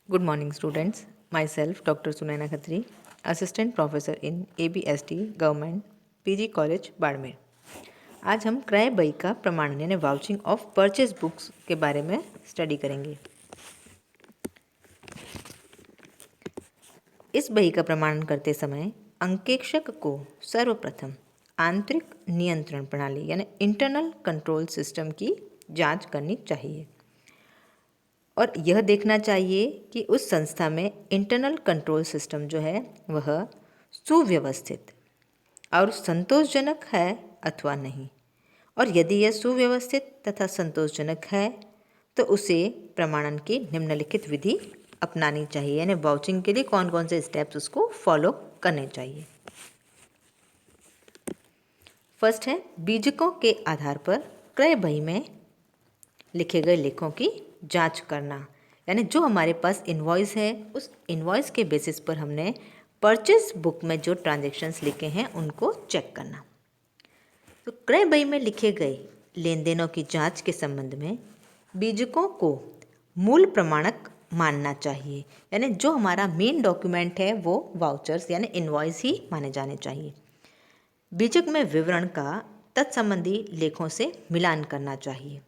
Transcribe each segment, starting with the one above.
Good morning, students. Myself, Dr. Sunaina Khatri, Assistant Professor in ABST Government PG College, Barmer. आज हम क्रय बही का प्रमाणन यानी वाउचिंग ऑफ परचेज बुक्स के बारे में स्टडी करेंगे। इस बही का प्रमाणन करते समय अंकेक्षक को सर्वप्रथम आंतरिक नियंत्रण प्रणाली यानी इंटरनल कंट्रोल सिस्टम की जांच करनी चाहिए और यह देखना चाहिए कि उस संस्था में इंटरनल कंट्रोल सिस्टम जो है वह सुव्यवस्थित और संतोषजनक है अथवा नहीं, और यदि यह सुव्यवस्थित तथा संतोषजनक है तो उसे प्रमाणन की निम्नलिखित विधि अपनानी चाहिए, यानी वाउचिंग के लिए कौन कौन से स्टेप्स उसको फॉलो करने चाहिए। फर्स्ट है बीजकों के आधार पर क्रय बही में लिखे गए लेखों की जांच करना, यानी जो हमारे पास इनवॉइस है उस इनवॉइस के बेसिस पर हमने परचेज बुक में जो ट्रांजैक्शंस लिखे हैं उनको चेक करना। तो क्रय बही में लिखे गए लेन देनों की जांच के संबंध में बीजकों को मूल प्रमाणक मानना चाहिए, यानी जो हमारा मेन डॉक्यूमेंट है वो वाउचर्स यानी इनवॉइस ही माने जाने चाहिए। बीजक में विवरण का तत्संबंधी लेखों से मिलान करना चाहिए,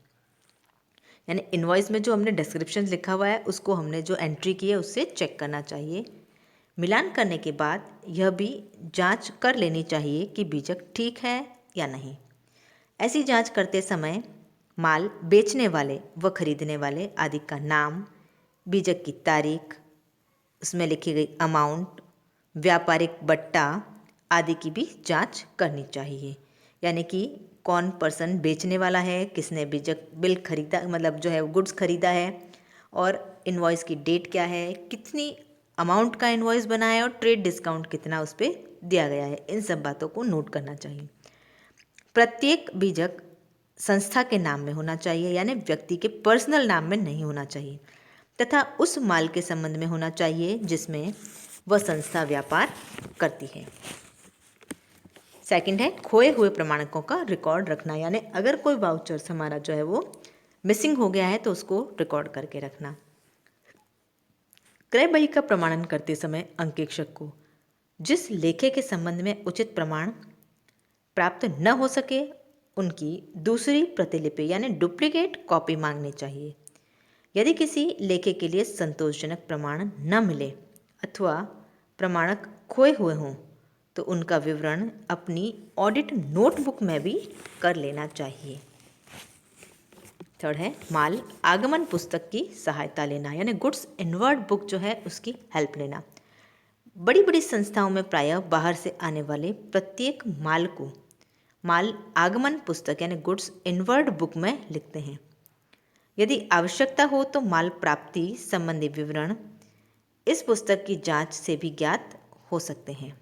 यानी इनवॉइस में जो हमने डिस्क्रिप्शन लिखा हुआ है उसको हमने जो एंट्री की है उससे चेक करना चाहिए। मिलान करने के बाद यह भी जांच कर लेनी चाहिए कि बीजक ठीक है या नहीं। ऐसी जांच करते समय माल बेचने वाले व खरीदने वाले आदि का नाम, बीजक की तारीख, उसमें लिखी गई अमाउंट, व्यापारिक बट्टा आदि की भी जांच करनी चाहिए, यानी कि कौन पर्सन बेचने वाला है, किसने बीजक बिल खरीदा मतलब जो है गुड्स खरीदा है, और इनवॉइस की डेट क्या है, कितनी अमाउंट का इनवॉइस बना है और ट्रेड डिस्काउंट कितना उस पर दिया गया है, इन सब बातों को नोट करना चाहिए। प्रत्येक बीजक संस्था के नाम में होना चाहिए, यानी व्यक्ति के पर्सनल नाम में नहीं होना चाहिए, तथा उस माल के संबंध में होना चाहिए जिसमें वह संस्था व्यापार करती है। सेकंड है खोए हुए प्रमाणकों का रिकॉर्ड रखना, यानी अगर कोई वाउचर्स हमारा जो है वो मिसिंग हो गया है तो उसको रिकॉर्ड करके रखना। क्रय बही का प्रमाणन करते समय अंकेक्षक को जिस लेखे के संबंध में उचित प्रमाण प्राप्त न हो सके उनकी दूसरी प्रतिलिपि यानी डुप्लीकेट कॉपी मांगनी चाहिए। यदि किसी लेखे के लिए संतोषजनक प्रमाण न मिले अथवा प्रमाणक खोए हुए हों तो उनका विवरण अपनी ऑडिट नोटबुक में भी कर लेना चाहिए। थर्ड है माल आगमन पुस्तक की सहायता लेना, यानी गुड्स इनवर्ड बुक जो है उसकी हेल्प लेना। बड़ी बड़ी संस्थाओं में प्रायः बाहर से आने वाले प्रत्येक माल को माल आगमन पुस्तक यानी गुड्स इनवर्ड बुक में लिखते हैं। यदि आवश्यकता हो तो माल प्राप्ति संबंधी विवरण इस पुस्तक की जांच से भी ज्ञात हो सकते हैं।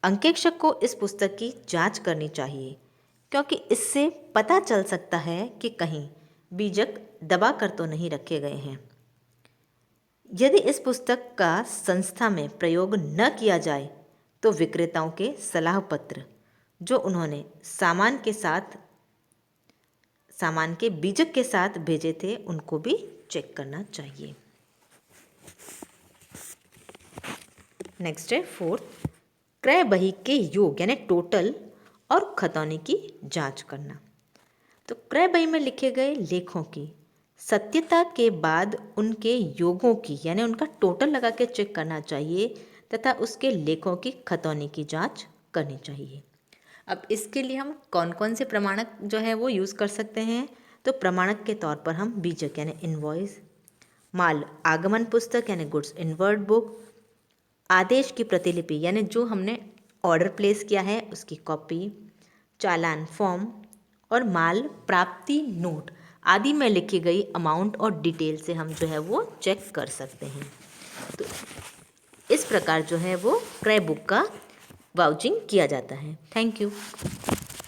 अंकेक्षक को इस पुस्तक की जांच करनी चाहिए क्योंकि इससे पता चल सकता है कि कहीं बीजक दबा कर तो नहीं रखे गए हैं। यदि इस पुस्तक का संस्था में प्रयोग न किया जाए तो विक्रेताओं के सलाह पत्र जो उन्होंने सामान के बीजक के साथ भेजे थे उनको भी चेक करना चाहिए। नेक्स्ट है फोर्थ क्रय बही के योग यानी टोटल और खतौनी की जांच करना। तो क्रय बही में लिखे गए लेखों की सत्यता के बाद उनके योगों की यानी उनका टोटल लगा के चेक करना चाहिए तथा उसके लेखों की खतौनी की जांच करनी चाहिए। अब इसके लिए हम कौन कौन से प्रमाणक जो है वो यूज़ कर सकते हैं, तो प्रमाणक के तौर पर हम बीजक यानी इनवॉइस, माल आगमन पुस्तक यानी गुड्स इनवर्ड बुक, आदेश की प्रतिलिपि यानी जो हमने ऑर्डर प्लेस किया है उसकी कॉपी, चालान फॉर्म और माल प्राप्ति नोट आदि में लिखी गई अमाउंट और डिटेल से हम जो है वो चेक कर सकते हैं। तो इस प्रकार जो है वो क्रय बुक का वाउचिंग किया जाता है। Thank you.